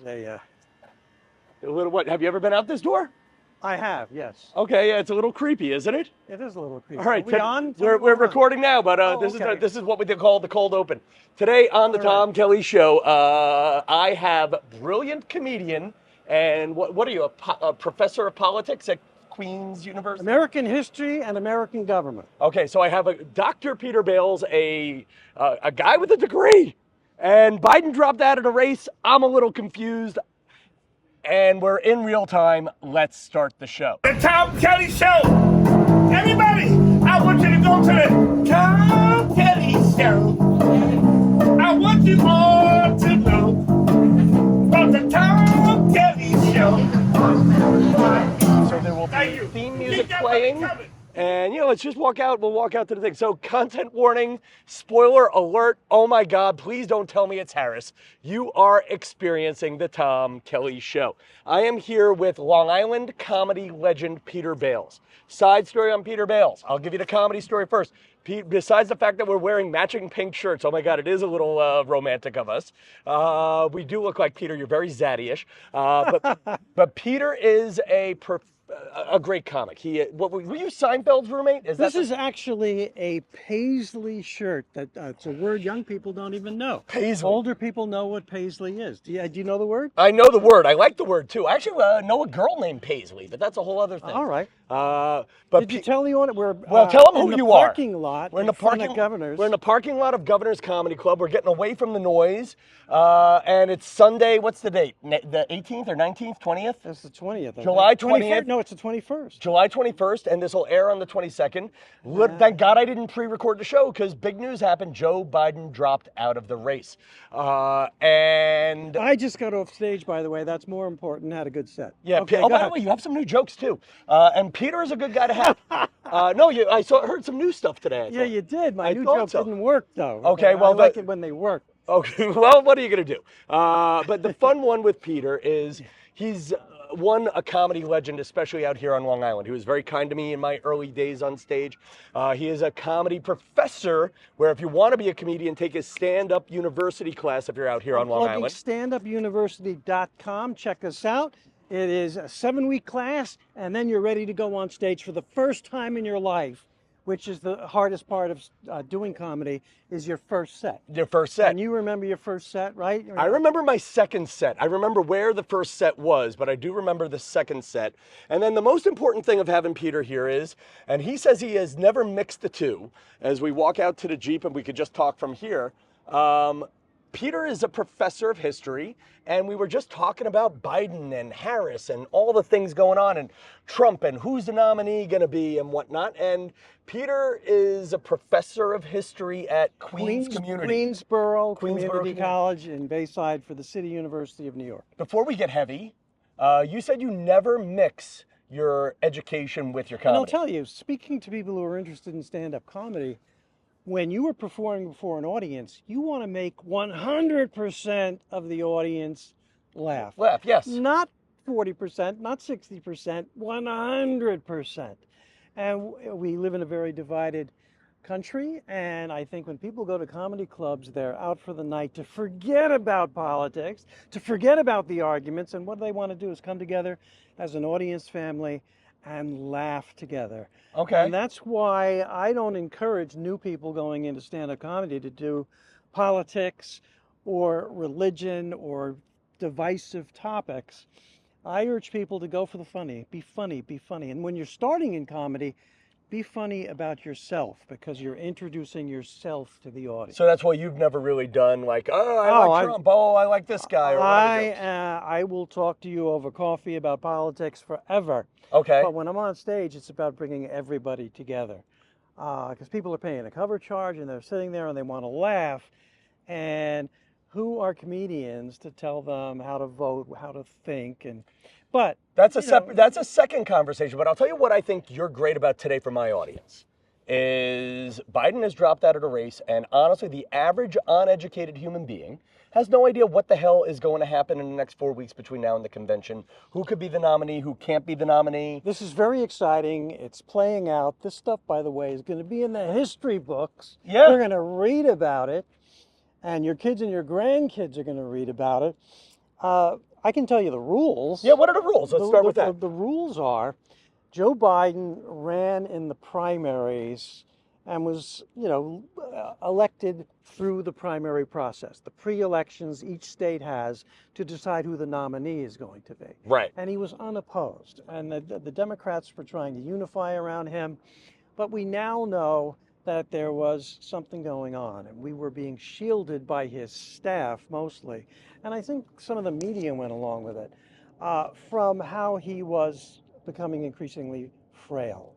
a little what? Have you ever been out this door? I have, yes. Okay, yeah, it's a little creepy, isn't it? It is a little creepy. All right, Are we on? We're recording now, but okay. this is what we call the cold open. Today on the Tom Kelly Show, I have brilliant comedian and what are you, a professor of politics at Queen's University? American history and American government. Okay, so I have a Dr. Peter Bales, a guy with a degree, and Biden dropped out of the race. I'm a little confused. And we're in real time. Let's start the show. The Tom Kelly Show. Everybody, I want you to go to the Tom Kelly Show. I want you all to know about the Tom Kelly Show. So there will be theme music playing. And, let's just walk out. We'll walk out to the thing. So, content warning, spoiler alert. Oh, my God, please don't tell me it's Harris. You are experiencing the Tom Kelly Show. I am here with Long Island comedy legend Peter Bales. Side story on Peter Bales. I'll give you the comedy story first. Besides the fact that we're wearing matching pink shirts, oh, my God, it is a little romantic of us. We do look like Peter. You're very zaddy-ish. But Peter is a great comic. Were you Seinfeld's roommate? This is actually a Paisley shirt. It's a word young people don't even know. Paisley. Older people know what Paisley is. Do you know the word? I know the word. I like the word too. I actually know a girl named Paisley, but that's a whole other thing. All right. But did you tell you on it? Well, tell them who you are. Parking lot. We're in the parking lot. Governor's. We're in the parking lot of Governor's Comedy Club. We're getting away from the noise, and it's Sunday. What's the date? The 18th or 19th, 20th? It's the 20th. July 20th. No, it's the 21st. July 21st, and this will air on the 22nd. Thank God I didn't pre-record the show because big news happened. Joe Biden dropped out of the race, and I just got off stage. By the way, that's more important. Had a good set. Yeah. Okay, by the way, you have some new jokes too, and Peter is a good guy to have. I heard some new stuff today. Yeah, you did. My new joke didn't work though. Okay, well, I like it when they work. Okay, well, what are you gonna do? But the fun one with Peter is he's a comedy legend, especially out here on Long Island. He was very kind to me in my early days on stage. He is a comedy professor where if you want to be a comedian, take his stand-up university class if you're out here on Long Island. Standupuniversity.com. Check us out. It is a 7-week class, and then you're ready to go on stage for the first time in your life, which is the hardest part of doing comedy, is your first set. Your first set. And you remember your first set, right? I remember my second set. I remember where the first set was, but I do remember the second set. And then the most important thing of having Peter here is, and he says he has never mixed the two, as we walk out to the Jeep and we could just talk from here, Peter is a professor of history, and we were just talking about Biden and Harris and all the things going on and Trump and who's the nominee going to be and whatnot. And Peter is a professor of history at Queensboro Community College in Bayside for the City University of New York. Before we get heavy, you said you never mix your education with your comedy. And I'll tell you, speaking to people who are interested in stand-up comedy, when you are performing before an audience, you want to make 100% of the audience laugh. Laugh, yes. Not 40%, not 60%, 100%. And we live in a very divided country, and I think when people go to comedy clubs, they're out for the night to forget about politics, to forget about the arguments, and what they want to do is come together as an audience family and laugh together. Okay. And that's why I don't encourage new people going into stand-up comedy to do politics or religion or divisive topics. I urge people to go for the funny. Be funny, be funny. And when you're starting in comedy, be funny about yourself, because you're introducing yourself to the audience. So that's why you've never really done like, I like Trump, I like this guy. Or I will talk to you over coffee about politics forever. Okay. But when I'm on stage, it's about bringing everybody together. Because people are paying a cover charge and they're sitting there and they want to laugh. And who are comedians to tell them how to vote, how to think? But that's a second conversation. But I'll tell you what I think you're great about today for my audience is Biden has dropped out of the race, and honestly, the average uneducated human being has no idea what the hell is going to happen in the next 4 weeks between now and the convention. Who could be the nominee? Who can't be the nominee? This is very exciting. It's playing out. This stuff, by the way, is going to be in the history books. Yeah. We're going to read about it, and your kids and your grandkids are going to read about it. I can tell you the rules. Yeah, what are the rules? Let's start with that. The rules are Joe Biden ran in the primaries and was, elected through the primary process, the pre-elections each state has to decide who the nominee is going to be. Right. And he was unopposed. And the Democrats were trying to unify around him. But we now know that there was something going on, and we were being shielded by his staff mostly. And I think some of the media went along with it, from how he was becoming increasingly frail.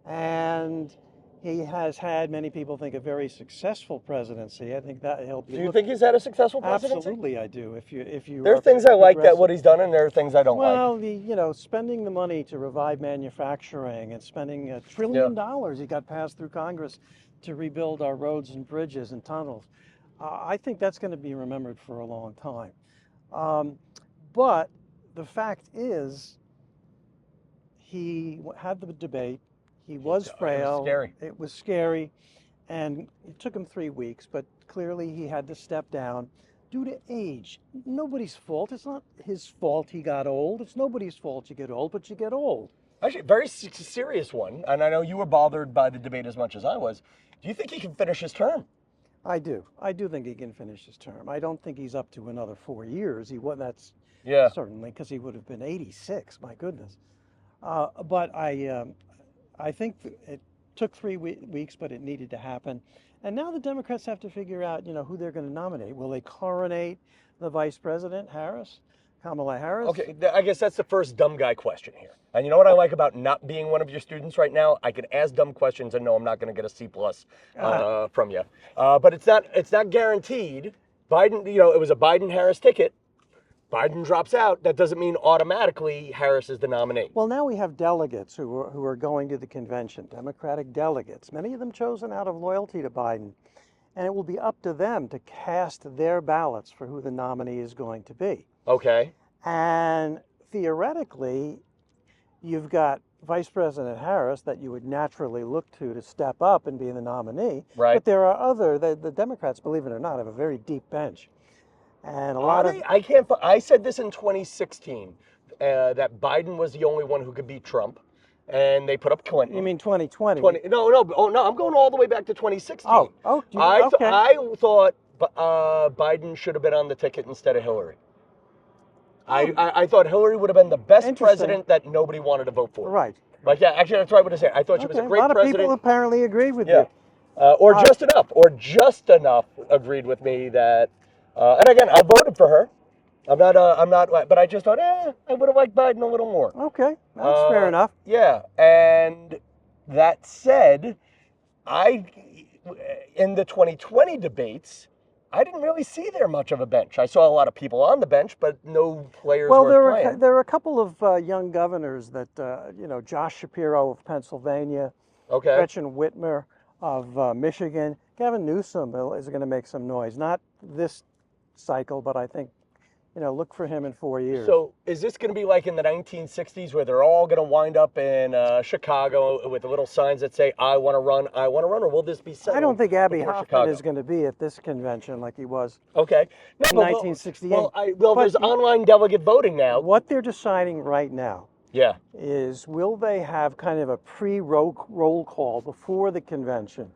And he has had, many people think, a very successful presidency. I think that he'll be. Do you think he's had a successful presidency? Absolutely, I do. If you there are things I like that what he's done, and there are things I don't like. Well, spending the money to revive manufacturing and spending $1 trillion he got passed through Congress to rebuild our roads and bridges and tunnels. I think that's going to be remembered for a long time. But the fact is, he had the debate. He was frail. It was scary. It was scary, and it took him 3 weeks, but clearly he had to step down due to age. Nobody's fault. It's not his fault he got old. It's nobody's fault you get old, but you get old. Actually, very serious one, and I know you were bothered by the debate as much as I was. Do you think he can finish his term? I do. I do think he can finish his term. I don't think he's up to another 4 years. That's certainly, because he would have been 86. My goodness. But I think it took 3 weeks, but it needed to happen. And now the Democrats have to figure out, who they're going to nominate. Will they coronate the vice president, Kamala Harris? Okay, I guess that's the first dumb guy question here. And you know what I like about not being one of your students right now? I can ask dumb questions and know I'm not going to get a C+ from you. But it's not guaranteed. Biden, it was a Biden-Harris ticket. Biden drops out, that doesn't mean automatically Harris is the nominee. Well, now we have delegates who are going to the convention, Democratic delegates, many of them chosen out of loyalty to Biden. And it will be up to them to cast their ballots for who the nominee is going to be. Okay. And theoretically, you've got Vice President Harris that you would naturally look to step up and be the nominee. Right. But there are the Democrats, believe it or not, have a very deep bench. And I said this in 2016, that Biden was the only one who could beat Trump, and they put up Clinton. You mean 2020? No, I'm going all the way back to 2016. I thought Biden should have been on the ticket instead of Hillary. I thought Hillary would have been the best president that nobody wanted to vote for. Right. Like, yeah, actually, that's right what I said. I thought she was a great president. A lot of people apparently agreed with you. Or just enough agreed with me that. And again, I voted for her. I'm not, but I just thought, I would have liked Biden a little more. Okay, that's fair enough. Yeah, and that said, in the 2020 debates, I didn't really see there much of a bench. I saw a lot of people on the bench, but no players were playing. There were a couple of young governors that, Josh Shapiro of Pennsylvania, Gretchen Whitmer of Michigan. Gavin Newsom is going to make some noise. Not this cycle, but I think, look for him in 4 years. So is this going to be like in the 1960s where they're all going to wind up in Chicago with the little signs that say, I want to run, or will this be settled? I don't think Abby Hoffman is going to be at this convention like he was in 1968. There's online delegate voting now. What they're deciding right now is, will they have kind of a pre-roll call before the convention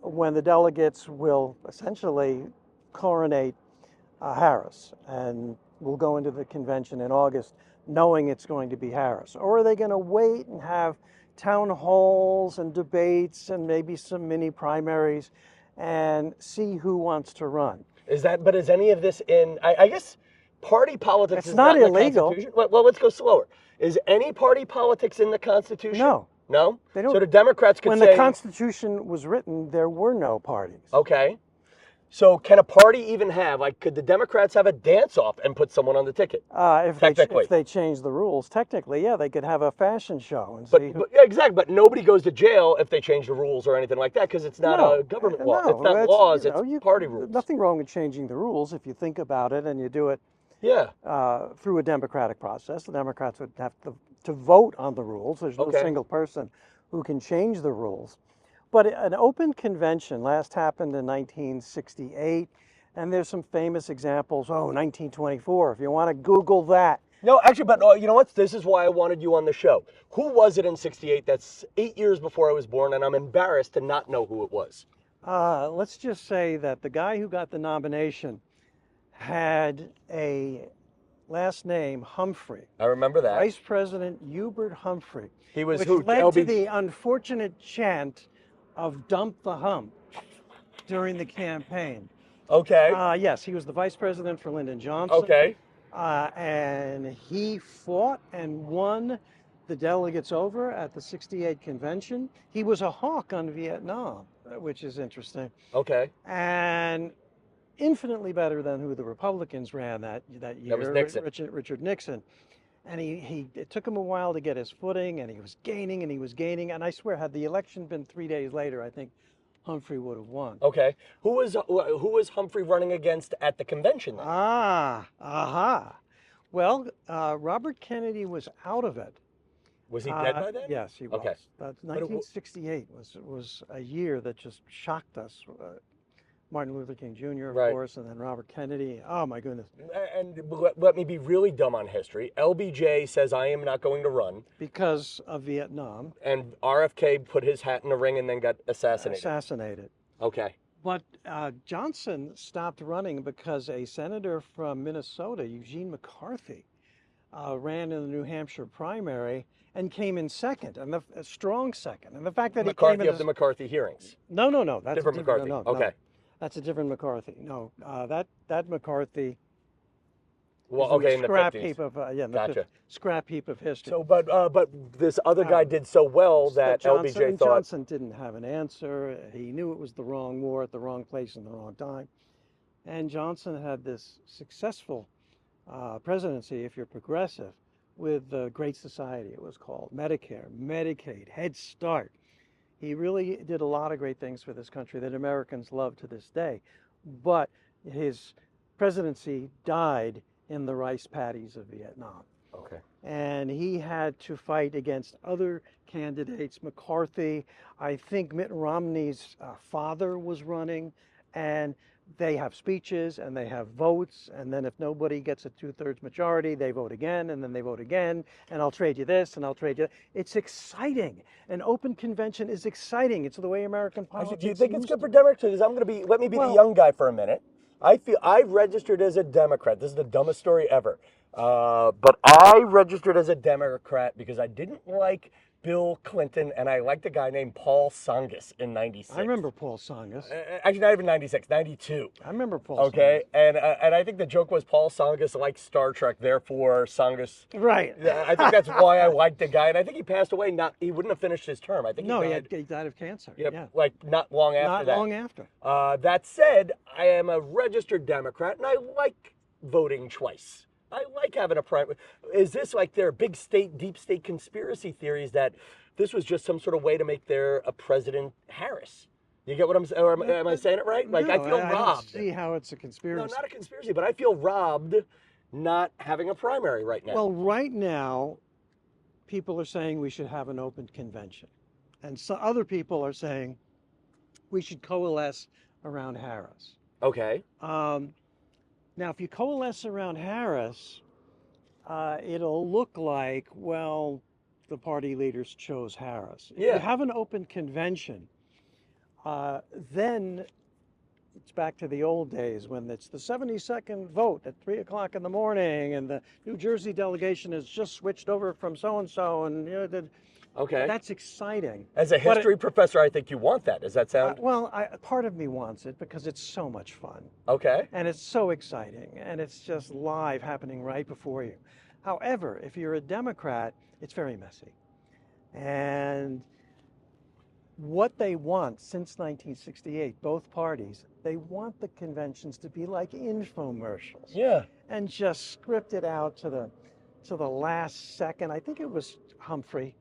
when the delegates will essentially coronate Harris, and we'll go into the convention in August knowing it's going to be Harris? Or are they going to wait and have town halls and debates and maybe some mini primaries and see who wants to run? Is any of this in, I guess party politics is not illegal. In the Constitution? Well, let's go slower. Is any party politics in the Constitution? No. No? They don't. So the Democrats could say... When the Constitution was written, there were no parties. Okay. So can a party even could the Democrats have a dance-off and put someone on the ticket? If they change the rules, technically, they could have a fashion show. Exactly, but nobody goes to jail if they change the rules or anything like that, because it's not a government law. It's not laws, it's party rules. Nothing wrong with changing the rules if you think about it and you do it through a democratic process. The Democrats would have to vote on the rules. There's no single person who can change the rules. But an open convention last happened in 1968, And there's some famous examples. Oh, 1924, if you want to Google that. No, actually, but you know what? This is why I wanted you on the show. Who was it in '68? That's 8 years before I was born, and I'm embarrassed to not know who it was. Let's just say that the guy who got the nomination had a last name Humphrey. I remember that. Vice President Hubert Humphrey. He was which who? led to the unfortunate chant of "Dump the Hump" during the campaign. Okay. Yes, he was the vice president for Lyndon Johnson. Okay. And he fought and won the delegates over at the '68 convention. He was a hawk on Vietnam, which is interesting. Okay. And infinitely better than who the Republicans ran that year. That was Nixon. Richard Nixon. And it took him a while to get his footing, and he was gaining, and he was gaining. And I swear, had the election been 3 days later, I think Humphrey would have won. Okay. Who was Humphrey running against at the convention then? Aha. Well, Robert Kennedy was out of it. Was he dead by then? Yes, he was. Okay. 1968 was a year that just shocked us. Martin Luther King Jr., of Right. course, and then Robert Kennedy. Oh, my goodness. And let me be really dumb on history. LBJ says, I am not going to run. Because of Vietnam. And RFK put his hat in the ring and then got assassinated. Okay. But Johnson stopped running because a senator from Minnesota, Eugene McCarthy, ran in the New Hampshire primary and came in second, and a strong second. And the fact that McCarthy he came in of the McCarthy hearings. No, that's different McCarthy. No, okay. That's a different McCarthy. No, that McCarthy. Well, okay, in the 50s. Scrap heap of Gotcha. Scrap heap of history. So, but this other guy did so well that LBJ thought Johnson didn't have an answer. He knew it was the wrong war at the wrong place and the wrong time. And Johnson had this successful presidency, if you're progressive, with the Great Society, it was called, Medicare, Medicaid, Head Start. He really did a lot of great things for this country that Americans love to this day. But his presidency died in the rice paddies of Vietnam. Okay. And he had to fight against other candidates. McCarthy, I think Mitt Romney's father was running, and they have speeches and they have votes, and then if nobody gets a 2/3 majority, they vote again, and then they vote again, and I'll trade you this, and I'll trade you that. It's exciting. An open convention is exciting. It's the way American politics. Do you think it's good for Democrats? Because let me be the young guy for a minute. I registered as a Democrat. This is the dumbest story ever. But I registered as a Democrat because I didn't like Bill Clinton, and I liked a guy named Paul Tsongas in '96. I remember Paul Tsongas. Actually, not even '96, '92. I remember Paul. Okay, and I think the joke was Paul Tsongas liked Star Trek, therefore Tsongas. Right. I think that's why I liked the guy, and I think he passed away. He wouldn't have finished his term. I think he died of cancer. Yep, yeah, like not long after that. Not long after. That said, I am a registered Democrat, and I like voting twice. I like having a primary. Is this like their big state, deep state conspiracy theories that this was just some sort of way to make their President Harris? You get what I'm saying? Or am I saying it right? Like, no, I feel I robbed. don't see how it's a conspiracy. No, not a conspiracy, but I feel robbed not having a primary right now. Well, right now, people are saying we should have an open convention. And so other people are saying we should coalesce around Harris. Okay. Now, if you coalesce around Harris, it'll look like, well, the party leaders chose Harris. If Yeah. you have an open convention, then it's back to the old days when it's the 72nd vote at 3 o'clock in the morning, and the New Jersey delegation has just switched over from so-and-so, and Okay. that's exciting. As a history professor, I think you want that. Does that sound? Part of me wants it because it's so much fun. Okay. And it's so exciting, and it's just live happening right before you. However, if you're a Democrat, it's very messy. And what they want since 1968, both parties, they want the conventions to be like infomercials. Yeah. And just script it out to the last second. I think it was Humphrey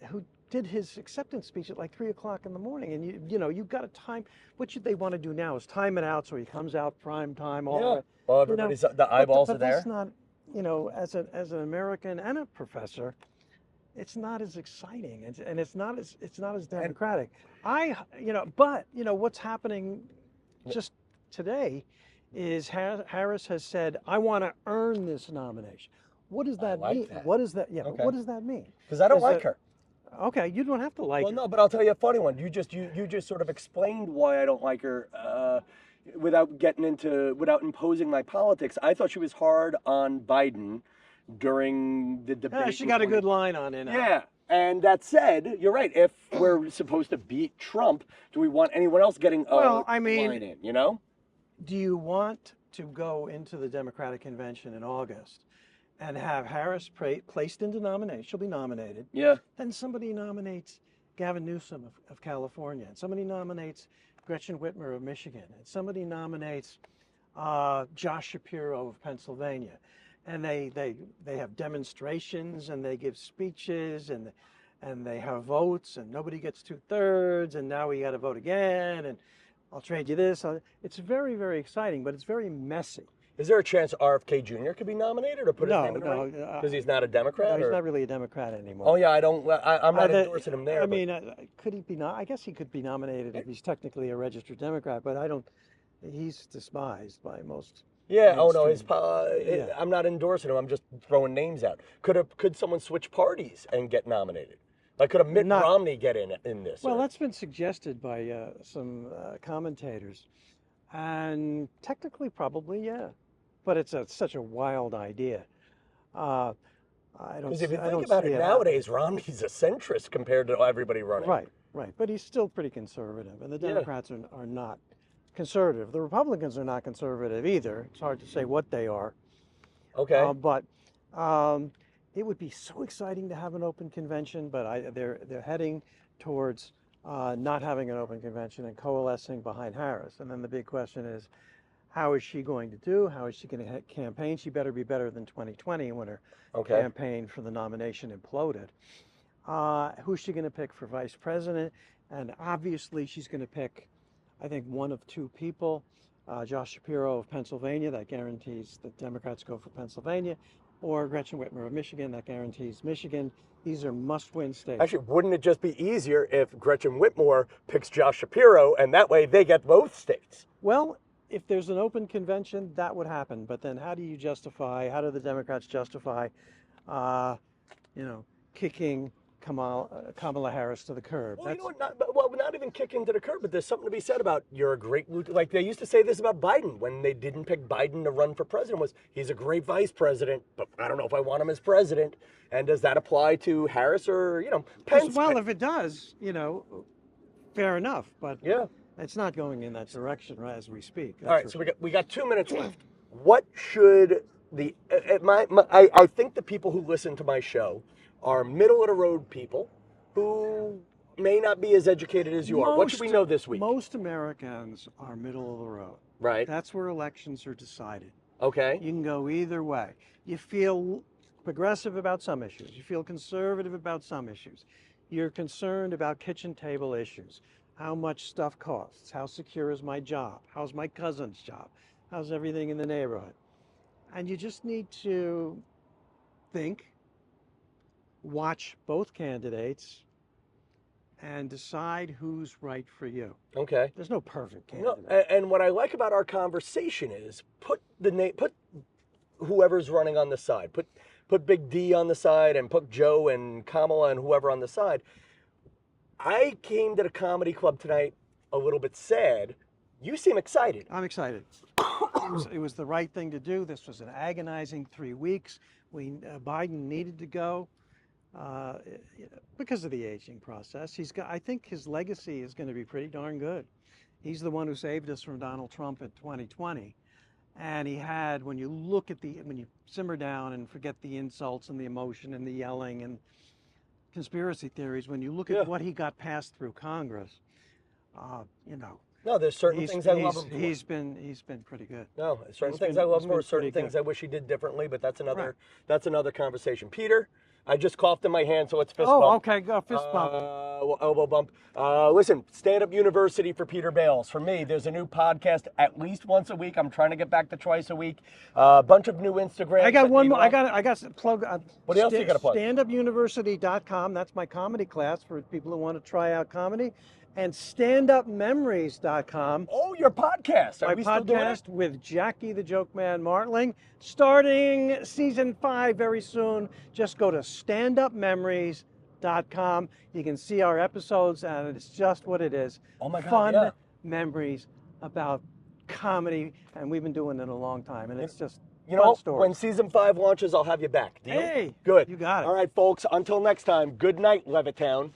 who did his acceptance speech at like 3 o'clock in the morning. And you've got to time. What they want to do now is time it out so he comes out prime time. Well, everybody's the eyeballs are there. That's not, as an American and a professor, it's not as exciting, and it's not as democratic. But what's happening just today is Harris has said, I want to earn this nomination. What does that like mean? that. What does that, yeah, but Okay. what does that mean? Because I don't Is like it- her. Okay, you don't have to like Well, her. no, but I'll tell you a funny one. You just sort of explained why I don't like her without imposing my politics. I thought she was hard on Biden during the debate. She got a good line on it. Yeah. And that said, you're right. If we're supposed to beat Trump, do we want anyone else getting a Well, I mean- line in, you know? Do you want to go into the Democratic convention in August and have Harris placed into nomination? She'll be nominated. Yeah. Then somebody nominates Gavin Newsom of California, and somebody nominates Gretchen Whitmer of Michigan, and somebody nominates Josh Shapiro of Pennsylvania, and they have demonstrations and they give speeches and they have votes and nobody gets 2/3 and now we got to vote again and I'll trade you this. It's very, very exciting, but it's very messy. Is there a chance RFK Jr. could be nominated or put his name in the ring? Because he's not a Democrat? No, he's or- not really a Democrat anymore. Oh, yeah, I'm not endorsing him there. I but- mean, could he be? I guess he could be nominated if he's technically a registered Democrat, but I don't. He's despised by most. Yeah. Oh no. mainstream. Yeah. I'm not endorsing him. I'm just throwing names out. Could someone switch parties and get nominated? Like, could a Mitt Romney get in this? Well, or- that's been suggested by some commentators, and technically, probably, yeah, but it's such a wild idea. I don't. Because if you I think don't about see it nowadays, Romney's a centrist compared to everybody running. Right, but he's still pretty conservative, and the Democrats are not conservative. The Republicans are not conservative either. It's hard to say what they are. Okay. But it would be so exciting to have an open convention, but they're heading towards not having an open convention and coalescing behind Harris. And then the big question is, how is she going to do? How is she going to campaign? She better be better than 2020 when her campaign for the nomination imploded. Who's she going to pick for vice president? And obviously she's going to pick, I think, one of two people. Josh Shapiro of Pennsylvania, that guarantees the Democrats go for Pennsylvania, or Gretchen Whitmer of Michigan, that guarantees Michigan. These are must-win states. Actually, wouldn't it just be easier if Gretchen Whitmer picks Josh Shapiro and that way they get both states? Well, if there's an open convention, that would happen. But then how do the Democrats justify, kicking Kamala Harris to the curb? Well, you know what? Not even kicking to the curb, but there's something to be said about you're a great, like they used to say this about Biden when they didn't pick Biden to run for president, was he's a great vice president, but I don't know if I want him as president. And does that apply to Harris or, Pence? Well, if it does, fair enough. But Yeah. it's not going in that direction as we speak. All right, so we got 2 minutes left. What should I think the people who listen to my show are middle of the road people who may not be as educated as you are. What should we know this week? Most Americans are middle of the road. Right. That's where elections are decided. Okay. You can go either way. You feel progressive about some issues. You feel conservative about some issues. You're concerned about kitchen table issues. How much stuff costs? How secure is my job? How's my cousin's job? How's everything in the neighborhood? And you just need to think, watch both candidates, and decide who's right for you. Okay. There's no perfect No, candidate. and what I like about our conversation is put whoever's running on the side. Put Big D on the side and put Joe and Kamala and whoever on the side. I came to the comedy club tonight a little bit sad. You seem excited. I'm excited. It was the right thing to do. This was an agonizing 3 weeks. Biden needed to go because of the aging process. I think his legacy is going to be pretty darn good. He's the one who saved us from Donald Trump in 2020. And when you simmer down and forget the insults and the emotion and the yelling and conspiracy theories, when you look at what he got passed through Congress, No, there's certain things I love him for. He's been pretty good. No, certain He's things been- I love he's him for, been certain pretty things good. I wish he did differently, but that's another conversation. Peter, I just coughed in my hand, so it's fist bump. Oh, okay, go fist bump. Elbow bump. Listen, Stand Up University for Peter Bales. For me, there's a new podcast at least once a week. I'm trying to get back to twice a week. A bunch of new Instagram. I got one more. I got to plug. What else you got to plug? StandUpUniversity.com. That's my comedy class for people who want to try out comedy. and standupmemories.com. Oh, your podcast. Are My we still doing it? podcast with Jackie the Joke Man Martling, starting season 5 very soon. Just go to standupmemories.com. You can see our episodes, and it's just what it is. Oh my God, Fun yeah. memories about comedy, and we've been doing it a long time, and it's just You fun know, stories. when season 5 launches, I'll have you back. Deal? Hey, Good. you got it. All right, folks. Until next time, good night, Levittown.